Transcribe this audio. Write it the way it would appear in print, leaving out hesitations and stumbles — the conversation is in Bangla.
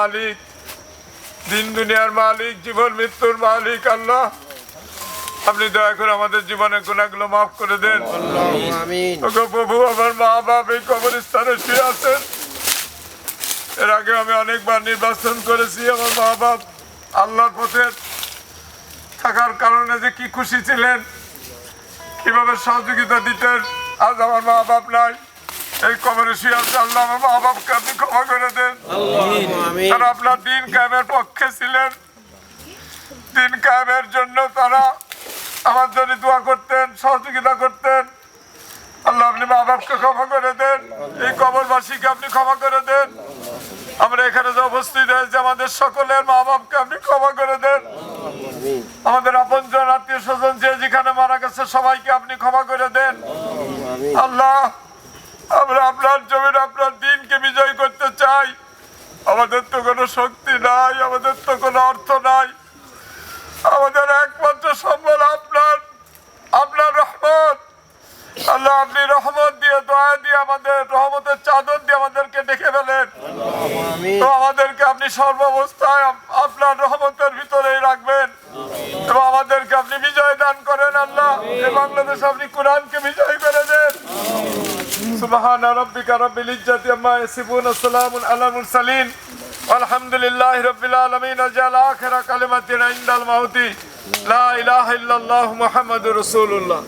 মালিক, দিন দুনিয়ার মালিক, জীবন মৃত্যুর মালিক আল্লাহ, আপনি দয়া করে আমাদের জীবনের গুনাহগুলো মাফ করে দেন। ওগো প্রভু, আমার মা বাপ এই কবরস্থানে শুয়ে আছেন। এর আগে আমি অনেকবার নির্বাচন করেছি। আমার মা বাপ আল্লাহর পথে থাকার কারণে যে কি খুশি ছিলেন, কিভাবে সহযোগিতা দিতেন। আজ আমার মা বাপ নাই, এই কবরে শুয়ে আছে। আল্লাহ, আমার মা বাপকে আপনি ক্ষমা করে দেন। তারা আপনার দিন কায়েমের পক্ষে ছিলেন, দিন কায়েমের জন্য তারা আমার জন্য দোয়া করতেন, সহযোগিতা করতেন। আল্লাহ, আপনি মা বাপকে ক্ষমা করে দেন, এই কবরবাসীকে আপনি ক্ষমা করে দেন। আমরা এখানে যে উপস্থিত হয়েছে, আমাদের সকলের মা বাপকে আপনি ক্ষমা করে দেন। আমাদের আপনজন, আত্মীয় স্বজন যে যেখানে মারা গেছে সবাইকে আপনি ক্ষমা করে দেন। আল্লাহ, আমরা আপনার জমির আপনার দিনকে বিজয় করতে চাই। আমাদের তো কোনো শক্তি নাই, আমাদের তো কোনো অর্থ নাই। আমাদের একমাত্র সম্বল আপনার রহমত। আল্লাহ, আপনি রহমত দিয়ে, দয়া দিয়ে, আমাদের রহমতের চাদর দিয়ে আমাদেরকে ডেকে ফেলেন। তো আমাদেরকে আপনি সর্বাবস্থায় আপনার রহমতের ভিতরেই রাখবেন এবং আমাদেরকে আপনি বিজয় দান করেন। আল্লাহ, এই বাংলাদেশ আপনি কোরআনকে বিজয় করে দেন। সুবহান রাব্বিকা রাব্বিল ইজ্জাতি আম্মা ইয়াসিফুন, আসসালামু আলাল মুরসালিন, আলহামদুলিল্লাহি রাব্বিল আলামিন। আজাল আখিরা কালিমাতিনা ইনদাল মাউতি, লা ইলাহা ইল্লাল্লাহু মুহাম্মাদুর রাসূলুল্লাহ।